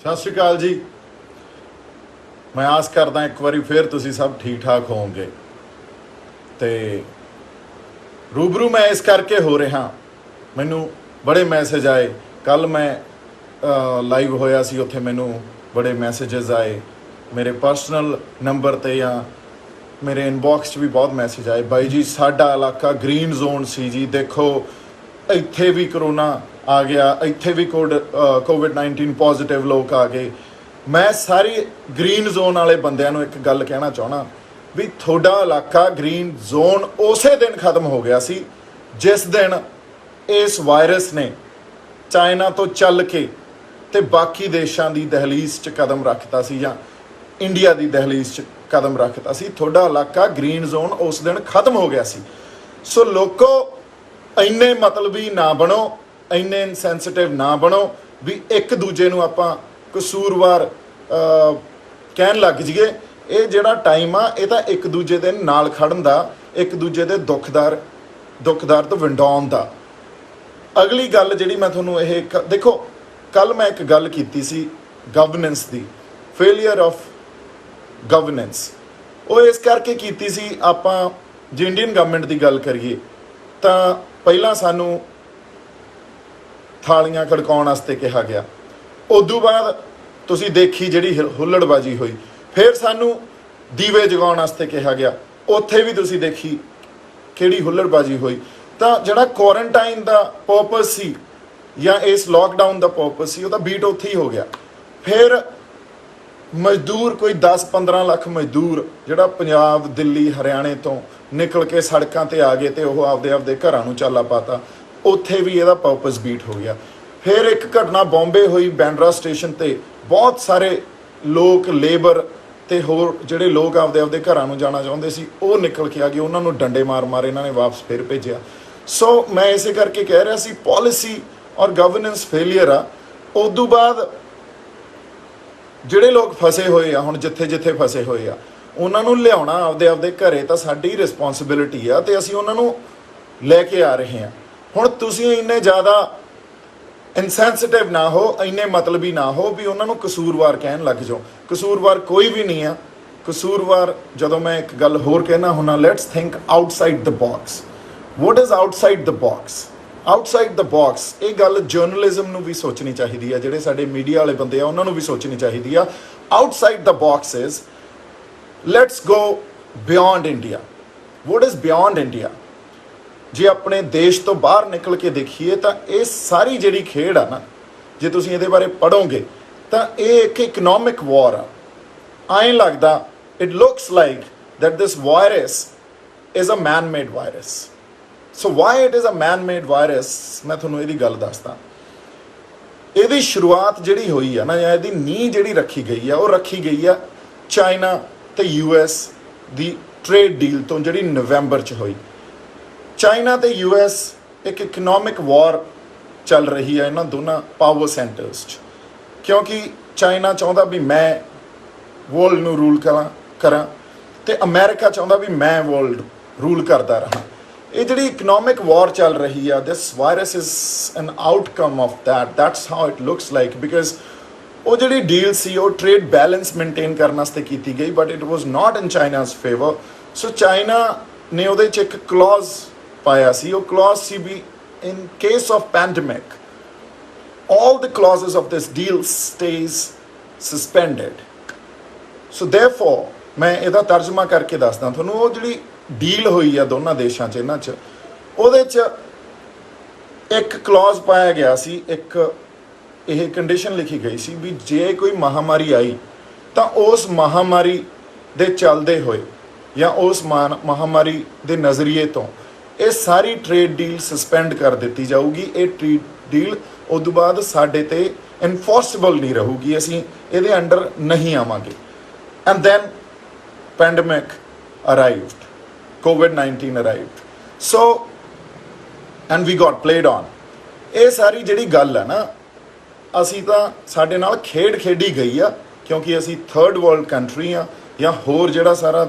सत श्री अकाल जी। मैं आस करदा एक बारी फिर तुसी सब ठीक ठाक होवोगे। तो रूबरू मैं इस करके हो रहा, मैनू बड़े मैसेज आए। कल मैं लाइव होया सी, उत्थे मैनू बड़े मैसेजेस आए मेरे पर्सनल नंबर ते, या मेरे इनबॉक्स भी बहुत मैसेज आए। बाई जी साडा इलाका ग्रीन जोन सी जी, देखो इत्थे भी करोना आ गया, इत्थे भी कोविड-19 पॉजिटिव लोग आ गए। मैं सारी ग्रीन जोन वाले बंदिਆਂ ਨੂੰ एक गल कहना चाहना भी थोड़ा इलाका ग्रीन जोन उस दिन खत्म हो गया सी जिस दिन इस वायरस ने चाइना तो चल के ते बाकी देशों की दहलीज च कदम रखता सी, या इंडिया की दहलीज च कदम रखता सी। थोड़ा इलाका ग्रीन जोन उस दिन खत्म हो गया सी। सो लोगों इन्ने मतलबी ना बनो, इन्ने इनसैंसिटिव ना बनो भी एक दूजे नूं आपां कसूरवार कहन लग जाइए। ये जिहड़ा टाइम आ ये तां एक दूजे दे नाल खड़न दा, एक दूजे दे दुखदार तो वंडाउण दा। अगली गल जिहड़ी मैं तुहानूं ये देखो, कल मैं एक गल कीती सी गवर्नेंस दी, फेलियर ऑफ गवर्नेंस। वो इस करके कीती सी, आपां जे इंडियन गवर्नमेंट की गल करिए तां पहलां सानूं थालियां खड़काउण वास्ते कहा गया, उदों बाद तुसी देखी जिहड़ी हुल्लड़बाजी हुई, फिर सानू दीवे जगाउण वास्ते कहा गया, उत्थे भी तुसी देखी किहड़ी हुल्लड़बाजी हुई। तो जिहड़ा क्वारंटाइन का पर्पज सी या इस लॉकडाउन का पर्पज सी, उहदा बीट उत्थे ही हो गया। फिर मजदूर कोई 10-15 लाख मजदूर जिहड़ा पंजाब दिल्ली हरियाणे तो निकल के सड़कों ते आ गए तो वह आपदे घरां नूं चाला पाता, उत्थे भी इहदा पर्पज बीट हो गया। फिर एक घटना बॉम्बे हुई, बैंड्रा स्टेशन ते बहुत सारे लोग लेबर ते होर जिहड़े लोग आपदे घरां नूं जाना चाहुंदे सी वो निकल के आ गए, उन्होंने डंडे मार इन्होंने वापस फिर भेजिया। सो मैं इसे करके कह रहा सी पॉलिसी और गवर्नेंस फेलियर आ। उदों बाद जिहड़े लोग फसे हुए आ, हुण जिथे जिथे फसे हुए आ, उन्होंने लियाउणा आपदे घरे तां साडी रिस्पोंसिबिलिटी आ, ते असीं उन्हां नूं लैके आ रहे हैं। हुण तुसीं इन्ने ज़्यादा इनसैंसिटिव ना हो, इन्ने मतलबी ना हो भी उन्होंने कसूरवार कहन लग जाओ। कसूरवार कोई भी नहीं है। कसूरवार जदों मैं एक गल होर कहना हुन्ना, let's think outside the box. What is outside the box? Outside the box ये गल जर्नलिज्म नूं भी सोचनी चाहिदी है, जिहड़े साडे मीडिया वाले बंदे आ उन्हां नूं भी सोचनी चाहिदी आ। Outside the box is let's go beyond India. What is beyond India? जे अपने देश तो बाहर निकल के देखिए तो ये सारी जिहड़ी खेड आ ना, जे तुसीं इहदे बारे पढ़ोगे तो ये एक इकनॉमिक वॉर आ। ऐं लगदा, it looks like that this virus is a man made virus. So why it is a man made virus, मैं तुहानूं इहदी गल दसदा। इहदी शुरुआत जिहड़ी हुई है ना, या इहदी नींह जिहड़ी रखी गई है, वो रखी गई है चाइना ते US दी ट्रेड डील तो, जिहड़ी नवंबर च हुई। चाइना ते US एक इकनॉमिक वॉर चल रही है इन्होंने दोनों पावर सेंटर्स च, क्योंकि चाइना चाहता भी मैं वर्ल्ड नूं रूल करा ते अमेरिका चाहता भी मैं वर्ल्ड रूल करता रहा। ये जिहड़ी इकनॉमिक वॉर चल रही है, this virus is an outcome of that's how it looks like. Because वो जिहड़ी डील सी वो ट्रेड बैलेंस मेनटेन करने वास्ते की गई, but it was not in China's favour. So China ने उहदे च एक क्लॉज पाया सी, वो क्लॉज सी भी in case of pandemic all the clauses of this deal stays suspended. So therefore मैं इहदा तर्जमा करके दसदा तुहानूं, वो जिहड़ी डील हुई है दोनों देशों च, इन्हां च उहदे च एक क्लॉज पाया गया सी, एक यह कंडीशन लिखी गई सी भी जे कोई महामारी आई तो उस महामारी दे चलदे होए या उस महामारी दे नज़रिए तो ये सारी ट्रेड डील सस्पेंड कर दी जाऊगी। ये ट्रेड डील उदों बाद साडे ते इनफोर्सिबल नहीं रहूगी, असीं इहदे अंडर नहीं आवांगे। एंड दैन पैंडमिक अराइव्ड, कोविड-19 arrived, so and we got played on. ये सारी जिहड़ी गल है ना, असीं तां साडे नाल खेड खेडी गई आ, क्योंकि असीं थर्ड वर्ल्ड कंट्री आ या होर जिहड़ा सारा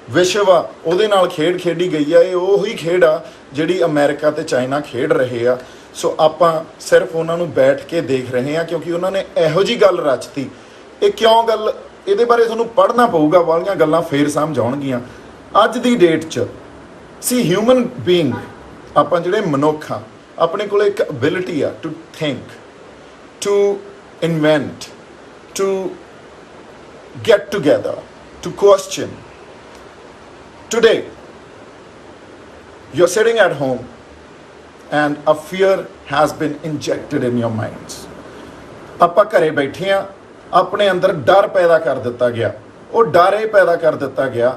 विश्व आ उहदे नाल खेड खेडी गई है। ये उही खेड आ जिहड़ी अमेरिका ते चाइना खेड रहे आ। ਸੋ ਆਪਾਂ ਸਿਰਫ ਉਹਨਾਂ ਨੂੰ ਬੈਠ ਕੇ ਦੇਖ ਰਹੇ ਹਾਂ, ਕਿਉਂਕਿ ਉਹਨਾਂ ਨੇ ਇਹੋ ਜਿਹੀ ਗੱਲ ਰਚਤੀ। ਇਹ ਕਿਉਂ ਗੱਲ, ਇਹਦੇ ਬਾਰੇ ਤੁਹਾਨੂੰ ਪੜ੍ਹਨਾ ਪਊਗਾ, ਵਾਲੀਆਂ ਗੱਲਾਂ ਫੇਰ ਸਮਝ ਆਉਣਗੀਆਂ। ਅੱਜ ਦੀ ਡੇਟ 'ਚ ਸੀ ਹਿਊਮਨ ਬੀਇੰਗ, ਆਪਾਂ ਜਿਹੜੇ ਮਨੁੱਖ ਹਾਂ, ਆਪਣੇ ਕੋਲ ਇੱਕ ਐਬਿਲਿਟੀ ਆ to think, to invent, to get together, to question. Today, you're sitting at home and a fear has been injected in your minds. ਆਪਾਂ ਘਰੇ ਬੈਠੇ ਆ, ਆਪਣੇ ਅੰਦਰ ਡਰ ਪੈਦਾ ਕਰ ਦਿੱਤਾ ਗਿਆ। ਉਹ ਡਰ ਇਹ ਪੈਦਾ ਕਰ ਦਿੱਤਾ ਗਿਆ,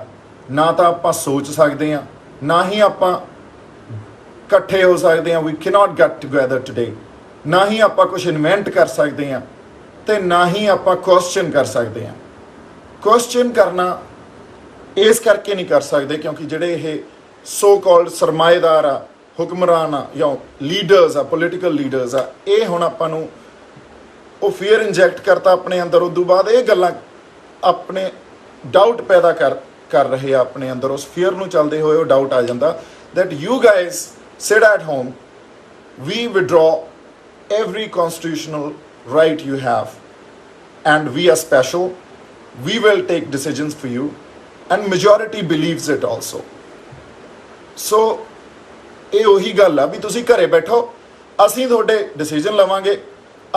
ਨਾ ਤਾਂ ਆਪਾਂ ਸੋਚ ਸਕਦੇ ਆ, ਨਾ ਹੀ ਆਪਾਂ ਇਕੱਠੇ ਹੋ ਸਕਦੇ ਆ। We cannot get together today. ਨਾ ਹੀ ਆਪਾਂ ਕੁਝ ਇਨਵੈਂਟ ਕਰ ਸਕਦੇ ਆ, ਤੇ ਨਾ ਹੀ ਆਪਾਂ ਕੁਐਸਚਨ ਕਰ ਸਕਦੇ ਆ। ਕੁਐਸਚਨ ਕਰਨਾ ਇਸ ਕਰਕੇ ਨਹੀਂ ਕਰ ਸਕਦੇ ਕਿਉਂਕਿ ਜਿਹੜੇ ਇਹ ਸੋ ਕਾਲਡ ਸਰਮਾਏਦਾਰ ਆ, ਹੁਕਮਰਾਨ ਆ, ਜਾਂ ਲੀਡਰਸ ਆ, ਪੋਲੀਟੀਕਲ ਲੀਡਰਸ ਆ, ਇਹ ਹੁਣ ਆਪਾਂ ਨੂੰ ਉਹ ਫੀਅਰ ਇੰਜੈਕਟ ਕਰਤਾ ਆਪਣੇ ਅੰਦਰ। ਉਸ ਤੋਂ ਬਾਅਦ ਇਹ ਗੱਲਾਂ ਆਪਣੇ ਡਾਊਟ ਪੈਦਾ ਕਰ ਰਹੇ ਆ ਆਪਣੇ ਅੰਦਰ। ਉਸ ਫੀਅਰ ਨੂੰ ਚੱਲਦੇ ਹੋਏ ਉਹ ਡਾਊਟ ਆ ਜਾਂਦਾ that you guys sit at home, we withdraw every constitutional right you have and we are special, we will take decisions for you, and majority believes it also. So ਇਹ ਉਹੀ ਗੱਲ ਆ ਵੀ ਤੁਸੀਂ ਘਰੇ ਬੈਠੋ, ਅਸੀਂ ਤੁਹਾਡੇ ਡਿਸੀਜਨ ਲਵਾਂਗੇ,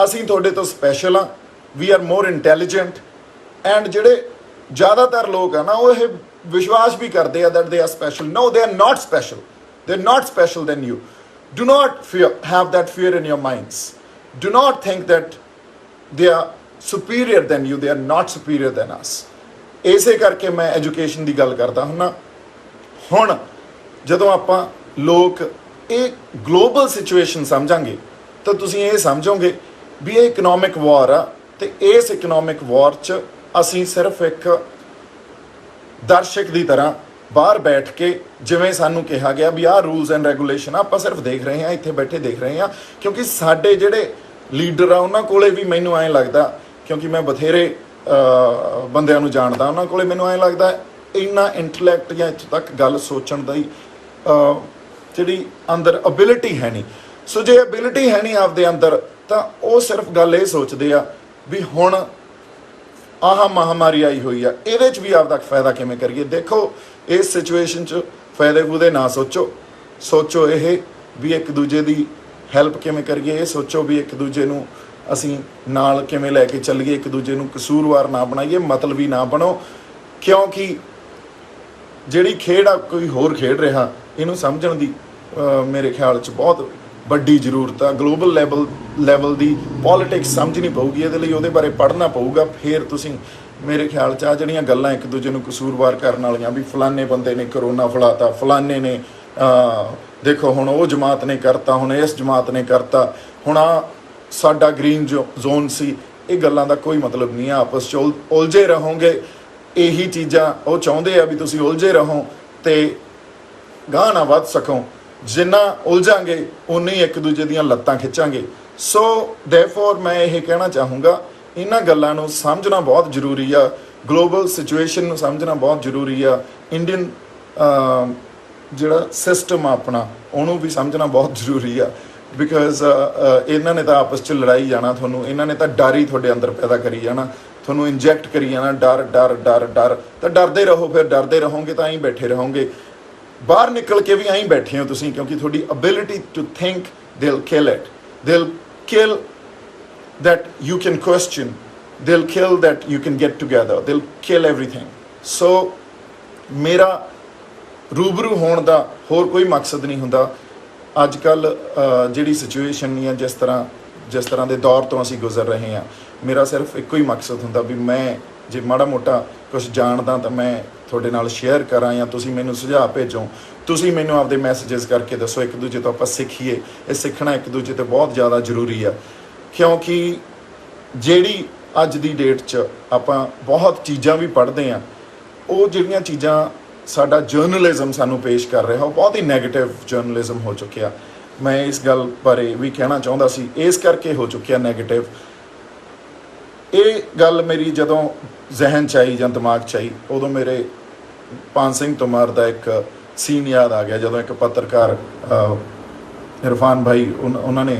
ਅਸੀਂ ਤੁਹਾਡੇ ਤੋਂ ਸਪੈਸ਼ਲ ਆ, we are more intelligent. And ਜਿਹੜੇ ਜ਼ਿਆਦਾਤਰ ਲੋਕ ਆ ਨਾ, ਉਹ ਇਹ ਵਿਸ਼ਵਾਸ ਵੀ ਕਰਦੇ ਆ that they are special. No, they are not special. They are not special than you. Do not have that fear in your minds. Do not think that they are superior than you. They are not superior than us. ਇਸੇ ਕਰਕੇ ਮੈਂ education ਦੀ ਗੱਲ ਕਰਦਾ ਹੁੰਨਾ। ਹੁਣ ਜਦੋਂ ਆਪਾਂ ਲੋਕ ਇਹ ਗਲੋਬਲ ਸਿਚੁਏਸ਼ਨ ਸਮਝਾਂਗੇ ਤਾਂ ਤੁਸੀਂ ਇਹ ਸਮਝੋਗੇ ਵੀ ਇਹ ਇਕਨੋਮਿਕ ਵਾਰ ਆ, ਤੇ ਇਸ ਇਕਨੋਮਿਕ ਵਾਰ 'ਚ ਅਸੀਂ ਸਿਰਫ ਇੱਕ ਦਰਸ਼ਕ ਦੀ ਤਰ੍ਹਾਂ ਬਾਹਰ ਬੈਠ ਕੇ, ਜਿਵੇਂ ਸਾਨੂੰ ਕਿਹਾ ਗਿਆ ਵੀ ਆਹ ਰੂਲਸ ਐਂਡ ਰੈਗੂਲੇਸ਼ਨ ਆ, ਆਪਾਂ ਸਿਰਫ ਦੇਖ ਰਹੇ ਹਾਂ, ਇੱਥੇ ਬੈਠੇ ਦੇਖ ਰਹੇ ਹਾਂ। ਕਿਉਂਕਿ ਸਾਡੇ ਜਿਹੜੇ ਲੀਡਰ ਆ ਉਹਨਾਂ ਕੋਲੇ ਵੀ ਮੈਨੂੰ ਐਂ ਲੱਗਦਾ, ਕਿਉਂਕਿ ਮੈਂ ਬਥੇਰੇ ਬੰਦਿਆਂ ਨੂੰ ਜਾਣਦਾ, ਉਹਨਾਂ ਕੋਲੇ ਮੈਨੂੰ ਐਂ ਲੱਗਦਾ ਇੰਨਾ ਇੰਟਲੈਕਟ ਜਾਂ ਇੱਥੋਂ ਤੱਕ ਗੱਲ ਸੋਚਣ ਦੀ ਜਿਹੜੀ ਅੰਦਰ ਐਬਿਲਿਟੀ ਹੈ ਨਹੀਂ। ਸੋ ਜੇ ਐਬਿਲਿਟੀ ਹੈ ਨਹੀਂ ਆਪਦੇ ਅੰਦਰ, ਤਾਂ ਉਹ ਸਿਰਫ ਗੱਲ ਇਹ ਸੋਚਦੇ ਆ ਵੀ ਹੁਣ ਆਹ ਮਹਾਮਾਰੀ ਆਈ ਹੋਈ ਆ, ਇਹਦੇ 'ਚ ਵੀ ਆਪਦਾ ਫਾਇਦਾ ਕਿਵੇਂ ਕਰੀਏ। ਦੇਖੋ ਇਸ ਸਿਚੁਏਸ਼ਨ 'ਚ ਫਾਇਦੇ ਫੂਦੇ ਨਾ ਸੋਚੋ ਇਹ ਵੀ ਇੱਕ ਦੂਜੇ ਦੀ ਹੈਲਪ ਕਿਵੇਂ ਕਰੀਏ। ਇਹ ਸੋਚੋ ਵੀ ਇੱਕ ਦੂਜੇ ਨੂੰ ਅਸੀਂ ਨਾਲ ਕਿਵੇਂ ਲੈ ਕੇ ਚੱਲੀਏ, ਇੱਕ ਦੂਜੇ ਨੂੰ ਕਸੂਰਵਾਰ ਨਾ ਬਣਾਈਏ, ਮਤਲਬੀ ਨਾ ਬਣੋ। ਕਿਉਂਕਿ ਜਿਹੜੀ ਖੇਡ ਆ ਕੋਈ ਹੋਰ ਖੇਡ ਰਿਹਾ, ਇਹਨੂੰ ਸਮਝਣ ਦੀ ਮੇਰੇ ਖਿਆਲ 'ਚ ਬਹੁਤ ਵੱਡੀ ਜ਼ਰੂਰਤ ਆ। ਗਲੋਬਲ ਲੈਵਲ ਦੀ ਪੋਲੀਟਿਕਸ ਸਮਝਣੀ ਪਊਗੀ, ਇਹਦੇ ਲਈ ਉਹਦੇ ਬਾਰੇ ਪੜ੍ਹਨਾ ਪਊਗਾ। ਫਿਰ ਤੁਸੀਂ ਮੇਰੇ ਖਿਆਲ 'ਚ ਆ ਜਿਹੜੀਆਂ ਗੱਲਾਂ ਇੱਕ ਦੂਜੇ ਨੂੰ ਕਸੂਰਵਾਰ ਕਰਨ ਵਾਲੀਆਂ ਵੀ ਫਲਾਨੇ ਬੰਦੇ ਨੇ ਕਰੋਨਾ ਫੈਲਾਤਾ, ਫਲਾਨੇ ਨੇ ਦੇਖੋ ਹੁਣ ਉਹ ਜਮਾਤ ਨੇ ਕਰਤਾ, ਹੁਣ ਇਸ ਜਮਾਤ ਨੇ ਕਰਤਾ, ਹੁਣ ਆ ਸਾਡਾ ਗ੍ਰੀਨ ਜ਼ੋਨ ਸੀ, ਇਹ ਗੱਲਾਂ ਦਾ ਕੋਈ ਮਤਲਬ ਨਹੀਂ ਆ। ਆਪਸ 'ਚ ਉਲਝੇ ਰਹੋਗੇ। ਇਹੀ ਚੀਜ਼ਾਂ ਉਹ ਚਾਹੁੰਦੇ ਆ ਵੀ ਤੁਸੀਂ ਉਲਝੇ ਰਹੋ ਤੇ ਗਾਂਹ ਨਾ ਵੱਧ ਸਕੋ। ਜਿੰਨਾ ਉਲਝਾਂਗੇ ਉਨੀ ਇੱਕ ਦੂਜੇ ਦੀਆਂ ਲੱਤਾਂ ਖਿੱਚਾਂਗੇ। ਸੋ ਦੇਅਰਫੋਰ ਮੈਂ ਇਹ ਕਹਿਣਾ ਚਾਹੂੰਗਾ, ਇਹਨਾਂ ਗੱਲਾਂ ਨੂੰ ਸਮਝਣਾ ਬਹੁਤ ਜ਼ਰੂਰੀ ਆ। ਗਲੋਬਲ ਸਿਚੁਏਸ਼ਨ ਨੂੰ ਸਮਝਣਾ ਬਹੁਤ ਜ਼ਰੂਰੀ ਆ। ਇੰਡੀਅਨ ਜਿਹੜਾ ਸਿਸਟਮ ਆ ਆਪਣਾ, ਉਹਨੂੰ ਵੀ ਸਮਝਣਾ ਬਹੁਤ ਜ਼ਰੂਰੀ ਆ। ਬਿਕਾਜ਼ ਇਹਨਾਂ ਨੇ ਤਾਂ ਆਪਸ 'ਚ ਲੜਾਈ ਜਾਣਾ ਤੁਹਾਨੂੰ, ਇਹਨਾਂ ਨੇ ਤਾਂ ਡਰ ਹੀ ਤੁਹਾਡੇ ਅੰਦਰ ਪੈਦਾ ਕਰੀ ਜਾਣਾ, ਤੁਹਾਨੂੰ ਇੰਜੈਕਟ ਕਰੀ ਜਾਣਾ ਡਰ ਡਰ ਡਰ ਡਰ। ਤਾਂ ਡਰਦੇ ਰਹੋ, ਫਿਰ ਡਰਦੇ ਰਹੋਗੇ ਤਾਂ ਐਂ ਬੈਠੇ ਰਹੋਗੇ। ਬਾਹਰ ਨਿਕਲ ਕੇ ਵੀ ਐਂ ਬੈਠੇ ਹੋ ਤੁਸੀਂ, ਕਿਉਂਕਿ ਤੁਹਾਡੀ ability to think, they'll kill it. They'll kill that you can question. They'll kill that you can get together. They'll kill everything. So ਮੇਰਾ ਰੂਬਰੂ ਹੋਣ ਦਾ ਹੋਰ ਕੋਈ ਮਕਸਦ ਨਹੀਂ ਹੁੰਦਾ। ਅੱਜ ਕੱਲ੍ਹ ਜਿਹੜੀ ਸਿਚੁਏਸ਼ਨ ਜਾਂ ਜਿਸ ਤਰ੍ਹਾਂ ਦੇ ਦੌਰ ਤੋਂ ਅਸੀਂ ਗੁਜ਼ਰ ਰਹੇ ਹਾਂ, ਮੇਰਾ ਸਿਰਫ ਇੱਕੋ ਹੀ ਮਕਸਦ ਹੁੰਦਾ ਵੀ ਮੈਂ ਜੇ ਮਾੜਾ ਮੋਟਾ ਕੁਝ ਜਾਣਦਾ ਤਾਂ ਮੈਂ ਤੁਹਾਡੇ ਨਾਲ ਸ਼ੇਅਰ ਕਰਾਂ, ਜਾਂ ਤੁਸੀਂ ਮੈਨੂੰ ਸੁਝਾਅ ਭੇਜੋ, ਤੁਸੀਂ ਮੈਨੂੰ ਆਪਦੇ ਮੈਸੇजेस ਕਰਕੇ ਦੱਸੋ। ਇੱਕ ਦੂਜੇ ਤੋਂ ਆਪਾਂ ਸਿੱਖੀਏ। ਇਹ ਸਿੱਖਣਾ ਇੱਕ ਦੂਜੇ ਤੋਂ ਬਹੁਤ ਜ਼ਿਆਦਾ ਜ਼ਰੂਰੀ ਆ, ਕਿਉਂਕਿ ਜਿਹੜੀ ਅੱਜ ਦੀ ਡੇਟ 'ਚ ਆਪਾਂ ਬਹੁਤ ਚੀਜ਼ਾਂ ਵੀ ਪੜ੍ਹਦੇ ਹਾਂ, ਉਹ ਜਿਹੜੀਆਂ ਚੀਜ਼ਾਂ ਸਾਡਾ ਜਰਨਲਿਜ਼ਮ ਸਾਨੂੰ ਪੇਸ਼ ਕਰ ਰਿਹਾ, ਉਹ ਬਹੁਤ ਹੀ ਨੈਗੇਟਿਵ ਜਰਨਲਿਜ਼ਮ ਹੋ ਚੁੱਕਿਆ। ਮੈਂ ਇਸ ਗੱਲ ਬਾਰੇ ਵੀ ਕਹਿਣਾ ਚਾਹੁੰਦਾ ਸੀ, ਇਸ ਕਰਕੇ ਹੋ ਚੁੱਕਿਆ ਨੈਗੇਟਿਵ। ਇਹ ਗੱਲ ਮੇਰੀ ਜਦੋਂ ਜ਼ਹਿਨ 'ਚ ਆਈ ਜਾਂ ਦਿਮਾਗ 'ਚ ਆਈ, ਉਦੋਂ ਮੇਰੇ ਪਾਨ ਸਿੰਘ ਤੋਮਰ ਦਾ ਇੱਕ ਸੀਨ ਯਾਦ ਆ ਗਿਆ, ਜਦੋਂ ਇੱਕ ਪੱਤਰਕਾਰ इरफान भाई उन्होंने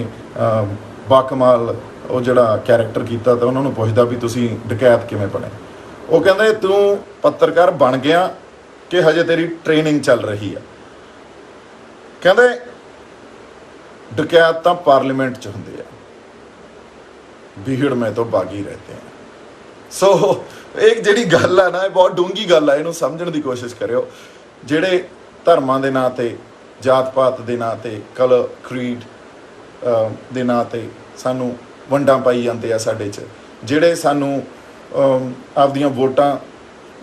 बाकमाल ਉਹ ਜਿਹੜਾ ਕੈਰੈਕਟਰ ਕੀਤਾ ਤਾਂ ਉਹਨਾਂ ਨੂੰ ਪੁੱਛਦਾ ਵੀ ਤੁਸੀਂ ਡਕੈਤ ਕਿਵੇਂ ਬਣੇ। ਉਹ ਕਹਿੰਦੇ ਤੂੰ ਪੱਤਰਕਾਰ ਬਣ ਗਿਆ ਕਿ ਹਜੇ ਤੇਰੀ ਟ੍ਰੇਨਿੰਗ ਚੱਲ ਰਹੀ ਆ। ਕਹਿੰਦੇ ਡਕੈਤ ਤਾਂ ਪਾਰਲੀਮੈਂਟ 'ਚ ਹੁੰਦੇ ਆ, ਭੀੜ ਮੈਂ ਤਾਂ ਬਾਗੀ ਰਹਤੇ ਆ। ਸੋ ਇਹ ਜਿਹੜੀ ਗੱਲ ਆ ਨਾ, ਇਹ ਬਹੁਤ ਡੂੰਘੀ ਗੱਲ ਆ, ਇਹਨੂੰ ਸਮਝਣ ਦੀ ਕੋਸ਼ਿਸ਼ ਕਰਿਓ। ਜਿਹੜੇ ਧਰਮਾਂ ਦੇ ਨਾਂ 'ਤੇ, ਜਾਤ ਪਾਤ ਦੇ ਨਾਂ 'ਤੇ, ਕਲਰ ਕ੍ਰੀਡ ਦੇ ਨਾਂ 'ਤੇ ਸਾਨੂੰ ਵੰਡਾਂ ਪਾਈ ਜਾਂਦੇ ਆ ਸਾਡੇ 'ਚ, ਜਿਹੜੇ ਸਾਨੂੰ ਆਪਦੀਆਂ ਵੋਟਾਂ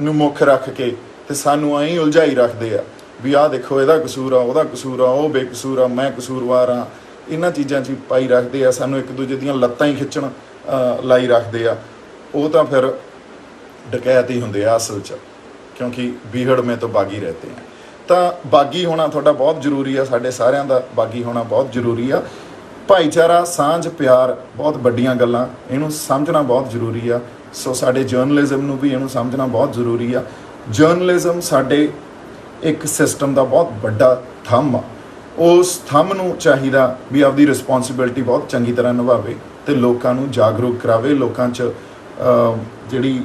ਨੂੰ ਮੁੱਖ ਰੱਖ ਕੇ ਤੇ ਸਾਨੂੰ ਐਂ ਉਲਝਾਈ ਰੱਖਦੇ ਆ ਵੀ ਆਹ ਦੇਖੋ ਇਹਦਾ ਕਸੂਰ ਆ, ਉਹਦਾ ਕਸੂਰ ਆ, ਉਹ ਬੇਕਸੂਰ ਆ, ਮੈਂ ਕਸੂਰਵਾਰ ਆ, ਇਹਨਾਂ ਚੀਜ਼ਾਂ 'ਚ ਪਾਈ ਰੱਖਦੇ ਆ, ਸਾਨੂੰ ਇੱਕ ਦੂਜੇ ਦੀਆਂ ਲੱਤਾਂ ਹੀ ਖਿੱਚਣ ਲਾਈ ਰੱਖਦੇ ਆ। ਉਹ ਤਾਂ ਫਿਰ ਡਕੈਤ ਹੀ ਹੁੰਦੇ ਆ ਅਸਲ 'ਚ, ਕਿਉਂਕਿ ਬੀਹੜ ਮੇ ਤੋਂ ਬਾਗੀ ਰਹਤੇ ਆ। ਤਾਂ ਬਾਗੀ ਹੋਣਾ ਤੁਹਾਡਾ ਬਹੁਤ ਜ਼ਰੂਰੀ ਆ, ਸਾਡੇ ਸਾਰਿਆਂ ਦਾ ਬਾਗੀ ਹੋਣਾ ਬਹੁਤ ਜ਼ਰੂਰੀ ਆ। ਭਾਈਚਾਰਾ, ਸਾਂਝ, ਪਿਆਰ ਬਹੁਤ ਵੱਡੀਆਂ ਗੱਲਾਂ, ਇਹਨੂੰ ਸਮਝਣਾ ਬਹੁਤ ਜ਼ਰੂਰੀ ਆ। ਸੋ ਸਾਡੇ ਜਰਨਲਿਜ਼ਮ ਨੂੰ ਵੀ ਇਹਨੂੰ ਸਮਝਣਾ ਬਹੁਤ ਜ਼ਰੂਰੀ ਆ। ਜਰਨਲਿਜ਼ਮ ਸਾਡੇ ਇੱਕ ਸਿਸਟਮ ਦਾ ਬਹੁਤ ਵੱਡਾ ਥੰਮ ਆ। ਉਸ ਥੰਮ ਨੂੰ ਚਾਹੀਦਾ ਵੀ ਆਪਦੀ ਰਿਸਪੌਂਸਿਬਿਲਿਟੀ ਬਹੁਤ ਚੰਗੀ ਤਰ੍ਹਾਂ ਨਿਭਾਵੇ ਅਤੇ ਲੋਕਾਂ ਨੂੰ ਜਾਗਰੂਕ ਕਰਾਵੇ। ਲੋਕਾਂ 'ਚ ਜਿਹੜੀ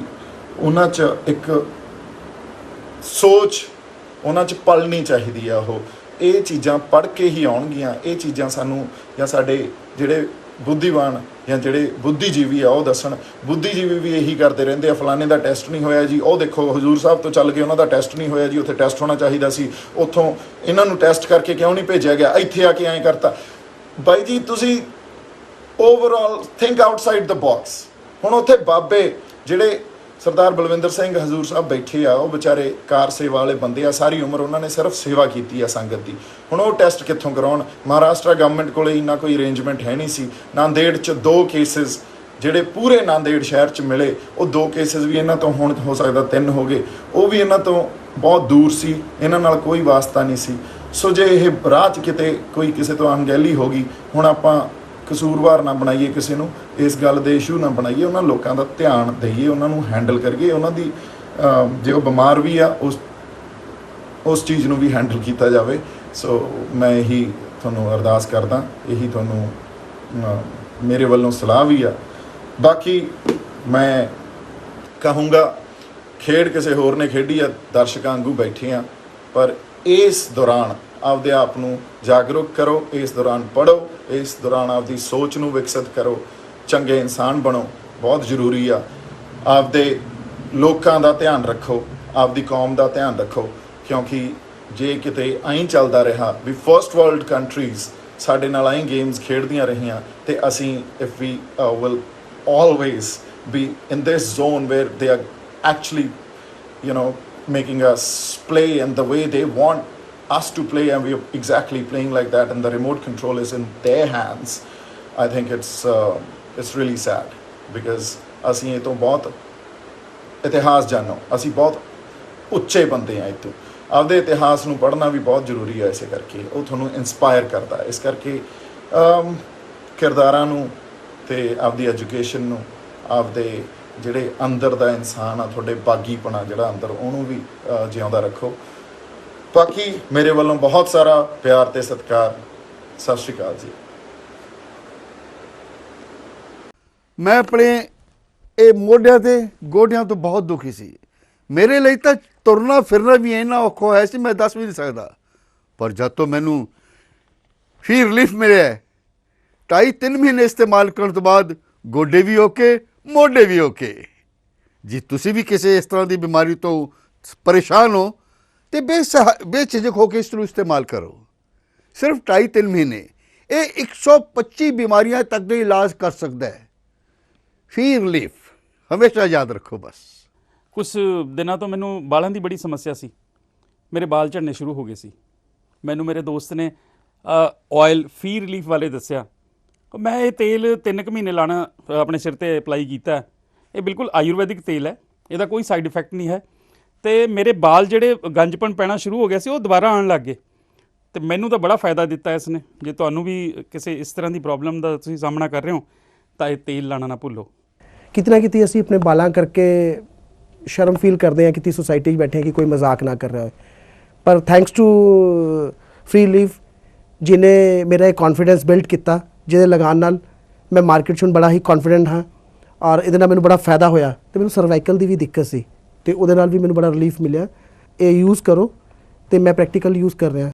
ਉਹਨਾਂ 'ਚ ਇੱਕ ਸੋਚ ਉਹਨਾਂ 'ਚ ਪਲਣੀ ਚਾਹੀਦੀ ਆ। ਉਹ ਇਹ ਚੀਜ਼ਾਂ ਪੜ੍ਹ ਕੇ ਹੀ ਆਉਣਗੀਆਂ। ਇਹ ਚੀਜ਼ਾਂ ਸਾਨੂੰ ਜਾਂ ਸਾਡੇ ਜਿਹੜੇ ਬੁੱਧੀਵਾਨ ਜਾਂ ਜਿਹੜੇ ਬੁੱਧੀਜੀਵੀ ਆ ਉਹ ਦੱਸਣ। ਬੁੱਧੀਜੀਵੀ ਵੀ ਇਹੀ ਕਰਦੇ ਰਹਿੰਦੇ ਆ, ਫਲਾਣੇ ਦਾ ਟੈਸਟ ਨਹੀਂ ਹੋਇਆ ਜੀ, ਉਹ ਦੇਖੋ ਹਜ਼ੂਰ ਸਾਹਿਬ ਤੋਂ ਚੱਲ ਕੇ ਉਹਨਾਂ ਦਾ ਟੈਸਟ ਨਹੀਂ ਹੋਇਆ ਜੀ, ਉੱਥੇ ਟੈਸਟ ਹੋਣਾ ਚਾਹੀਦਾ ਸੀ, ਉੱਥੋਂ ਇਹਨਾਂ ਨੂੰ ਟੈਸਟ ਕਰਕੇ ਕਿਉਂ ਨਹੀਂ ਭੇਜਿਆ ਗਿਆ, ਇੱਥੇ ਆ ਕੇ ਐਂ ਕਰਤਾ। ਬਾਈ ਜੀ ਤੁਸੀਂ ਓਵਰਆਲ ਥਿੰਕ ਆਊਟਸਾਈਡ ਦ ਬਾਕਸ। ਹੁਣ ਉੱਥੇ ਬਾਬੇ ਜਿਹੜੇ ਸਰਦਾਰ ਬਲਵਿੰਦਰ ਸਿੰਘ ਹਜ਼ੂਰ ਸਾਹਿਬ ਬੈਠੇ ਆ, ਉਹ ਵਿਚਾਰੇ ਕਾਰ ਸੇਵਾ ਵਾਲੇ ਬੰਦੇ ਆ, ਸਾਰੀ ਉਮਰ ਉਹਨਾਂ ਨੇ ਸਿਰਫ ਸੇਵਾ ਕੀਤੀ ਆ ਸੰਗਤ ਦੀ। ਹੁਣ ਉਹ ਟੈਸਟ ਕਿੱਥੋਂ ਕਰਾਉਣ? ਮਹਾਰਾਸ਼ਟਰ ਗਵਰਨਮੈਂਟ ਕੋਲ ਇੰਨਾ ਕੋਈ ਅਰੇਂਜਮੈਂਟ ਹੈ ਨਹੀਂ ਸੀ। ਨਾਂਦੇੜ 'ਚ 2 ਕੇਸਿਸ ਜਿਹੜੇ ਪੂਰੇ ਨਾਂਦੇੜ ਸ਼ਹਿਰ 'ਚ ਮਿਲੇ, ਉਹ 2 ਕੇਸਿਸ ਵੀ ਇਹਨਾਂ ਤੋਂ ਹੁਣ ਹੋ ਸਕਦਾ 3 ਹੋ ਗਏ, ਉਹ ਵੀ ਇਹਨਾਂ ਤੋਂ ਬਹੁਤ ਦੂਰ ਸੀ, ਇਹਨਾਂ ਨਾਲ ਕੋਈ ਵਾਸਤਾ ਨਹੀਂ ਸੀ। ਸੋ ਜੇ ਇਹ ਰਾਹ 'ਚ ਕਿਤੇ ਕੋਈ ਕਿਸੇ ਤੋਂ ਅਣਗਹਿਲੀ ਹੋ ਗਈ, ਹੁਣ ਆਪਾਂ ਕਸੂਰਵਾਰ ਨਾ ਬਣਾਈਏ ਕਿਸੇ ਨੂੰ, ਇਸ ਗੱਲ ਦੇ ਇਸ਼ੂ ਨਾ ਬਣਾਈਏ, ਉਹਨਾਂ ਲੋਕਾਂ ਦਾ ਧਿਆਨ ਦਈਏ, ਉਹਨਾਂ ਨੂੰ ਹੈਂਡਲ ਕਰੀਏ। ਉਹਨਾਂ ਦੀ ਜੇ ਉਹ ਬਿਮਾਰ ਵੀ ਆ ਉਸ ਚੀਜ਼ ਨੂੰ ਵੀ ਹੈਂਡਲ ਕੀਤਾ ਜਾਵੇ। ਸੋ ਮੈਂ ਇਹੀ ਤੁਹਾਨੂੰ ਅਰਦਾਸ ਕਰਦਾ, ਇਹੀ ਤੁਹਾਨੂੰ ਮੇਰੇ ਵੱਲੋਂ ਸਲਾਹ ਵੀ ਆ। ਬਾਕੀ ਮੈਂ ਕਹੂੰਗਾ ਖੇਡ ਕਿਸੇ ਹੋਰ ਨੇ ਖੇਡੀ ਆ, ਦਰਸ਼ਕਾਂ ਵਾਂਗੂ ਬੈਠੇ ਆ, ਪਰ ਇਸ ਦੌਰਾਨ ਆਪਦੇ ਆਪ ਨੂੰ ਜਾਗਰੂਕ ਕਰੋ, ਇਸ ਦੌਰਾਨ ਪੜ੍ਹੋ, ਇਸ ਦੌਰਾਨ ਆਪਦੀ ਸੋਚ ਨੂੰ ਵਿਕਸਿਤ ਕਰੋ, ਚੰਗੇ ਇਨਸਾਨ ਬਣੋ, ਬਹੁਤ ਜ਼ਰੂਰੀ ਆ। ਆਪਦੇ ਲੋਕਾਂ ਦਾ ਧਿਆਨ ਰੱਖੋ, ਆਪਦੀ ਕੌਮ ਦਾ ਧਿਆਨ ਰੱਖੋ, ਕਿਉਂਕਿ ਜੇ ਕਿਤੇ ਐਂ ਚੱਲਦਾ ਰਿਹਾ ਵੀ ਫਸਟ ਵਰਲਡ ਕੰਟਰੀਜ਼ ਸਾਡੇ ਨਾਲ ਐਂ ਗੇਮਸ ਖੇਡਦੀਆਂ ਰਹੀਆਂ ਅਤੇ ਅਸੀਂ if we will always be in this zone where they are actually making us play in the way they want us to play, and we are exactly playing like that, and the remote control is in their hands. I think it's really sad, because ਅਸੀਂ ਇਹ ਤੋਂ ਬਹੁਤ ਇਤਿਹਾਸ ਜਾਣੋ, ਅਸੀਂ ਬਹੁਤ ਉੱਚੇ ਬੰਦੇ ਹਾਂ। ਇਹ ਤੋਂ ਆਪਦੇ ਇਤਿਹਾਸ ਨੂੰ ਪੜ੍ਹਨਾ ਵੀ ਬਹੁਤ ਜ਼ਰੂਰੀ ਹੈ, ਇਸੇ ਕਰਕੇ ਉਹ ਤੁਹਾਨੂੰ ਇੰਸਪਾਇਰ ਕਰਦਾ। ਇਸ ਕਰਕੇ ਕਿਰਦਾਰਾਂ ਨੂੰ ਅਤੇ ਆਪਦੀ ਐਜੂਕੇਸ਼ਨ ਨੂੰ, ਆਪਦੇ ਜਿਹੜੇ ਅੰਦਰ ਦਾ ਇਨਸਾਨ ਆ, ਤੁਹਾਡੇ ਬਾਗੀਪਣਾ ਜਿਹੜਾ ਅੰਦਰ, ਉਹਨੂੰ ਵੀ ਜਿਉਂਦਾ ਰੱਖੋ। ਬਾਕੀ ਮੇਰੇ ਵੱਲੋਂ ਬਹੁਤ ਸਾਰਾ ਪਿਆਰ ਤੇ ਸਤਿਕਾਰ। ਸਤਿ ਸ਼੍ਰੀ ਅਕਾਲ ਜੀ। ਮੈਂ ਆਪਣੇ ਇਹ ਮੋਢਿਆਂ ਤੇ ਗੋਡਿਆਂ ਤੋਂ ਬਹੁਤ ਦੁਖੀ ਸੀ। ਮੇਰੇ ਲਈ ਤਾਂ ਤੁਰਨਾ ਫਿਰਨਾ ਵੀ ਇੰਨਾ ਔਖਾ ਹੋਇਆ ਸੀ, ਮੈਂ ਦੱਸ ਵੀ ਨਹੀਂ ਸਕਦਾ। ਪਰ ਜਦ ਤੋਂ ਮੈਨੂੰ ਫੀ ਰਿਲੀਫ ਮਿਲਿਆ, 2.5-3 ਮਹੀਨੇ ਇਸਤੇਮਾਲ ਕਰਨ ਤੋਂ ਬਾਅਦ ਗੋਡੇ ਵੀ ਓਕੇ, ਮੋਢੇ ਵੀ ਓਕੇ। ਜੇ ਤੁਸੀਂ ਵੀ ਕਿਸੇ ਇਸ ਤਰ੍ਹਾਂ ਦੀ ਬਿਮਾਰੀ ਤੋਂ ਪਰੇਸ਼ਾਨ ਹੋ तो बेझिझक होकर इसको इस्तेमाल करो। सिर्फ 2.5-3 महीने ये 125 बीमारियां तक का इलाज कर सकता है। फी रिलीफ हमेशा याद रखो। बस कुछ दिनों तो मैनू बालों की बड़ी समस्या सी, मेरे बाल झड़ने शुरू हो गए सी। मैनू मेरे दोस्त ने ऑयल फी रिलीफ वाले दसिया। मैं ये तेल 3 महीने लाना अपने सिर ते अप्लाई किया। ये बिल्कुल आयुर्वैदिक तेल है, इसका कोई साइड इफैक्ट नहीं है। तो मेरे बाल ਜਿਹੜੇ ਗੰਜਪਣ ਪੈਣਾ ਸ਼ੁਰੂ ਹੋ ਗਿਆ ਸੀ, ਉਹ ਦੁਬਾਰਾ ਆਉਣ ਲੱਗ ਗਏ। ਤੇ ਮੈਨੂੰ ਤਾਂ ਬੜਾ ਫਾਇਦਾ ਦਿੱਤਾ ਇਸ ਨੇ। ਜੇ ਤੁਹਾਨੂੰ ਵੀ ਕਿਸੇ ਇਸ ਤਰ੍ਹਾਂ ਦੀ ਪ੍ਰੋਬਲਮ ਦਾ ਤੁਸੀਂ ਸਾਹਮਣਾ ਕਰ ਰਹੇ ਹੋ ਤਾਂ ਇਹ ਤੇਲ ਲਾਣਾ ਨਾ ਭੁੱਲੋ। ਕਿਤਨਾ ਕਿਤੇ ਅਸੀਂ ਆਪਣੇ ਬਾਲਾਂ ਕਰਕੇ ਸ਼ਰਮ ਫੀਲ ਕਰਦੇ ਹਾਂ, ਕਿਤੇ ਸੋਸਾਇਟੀ 'ਚ ਬੈਠੇ ਹਾਂ ਕਿ ਕੋਈ ਮਜ਼ਾਕ ਨਾ ਕਰ ਰਿਹਾ ਹੋਏ। ਪਰ ਥੈਂਕਸ ਟੂ ਫ੍ਰੀ ਲੀਵ ਜਿਹਨੇ ਮੇਰਾ ਇਹ ਕੌਨਫੀਡੈਂਸ ਬਿਲਡ ਕੀਤਾ, ਜਿਹਦੇ ਲਗਾਉਣ ਨਾਲ ਮੈਂ ਮਾਰਕੀਟ 'ਚ ਹੁਣ ਬੜਾ ਹੀ ਕੌਨਫੀਡੈਂਟ ਹਾਂ ਔਰ ਇਹਦੇ ਨਾਲ ਮੈਨੂੰ ਬੜਾ ਫਾਇਦਾ ਹੋਇਆ। ਤੇ ਮੈਨੂੰ ਸਰਵਾਈਕਲ ਦੀ ਵੀ ਦਿੱਕਤ ਸੀ ਤੇ ਉਹਦੇ ਨਾਲ ਵੀ ਮੈਨੂੰ ਬੜਾ ਰਿਲੀਫ ਮਿਲਿਆ। ਇਹ ਯੂਜ਼ ਕਰੋ ਤੇ ਮੈਂ ਪ੍ਰੈਕਟੀਕਲ ਯੂਜ਼ ਕਰ ਰਿਹਾ।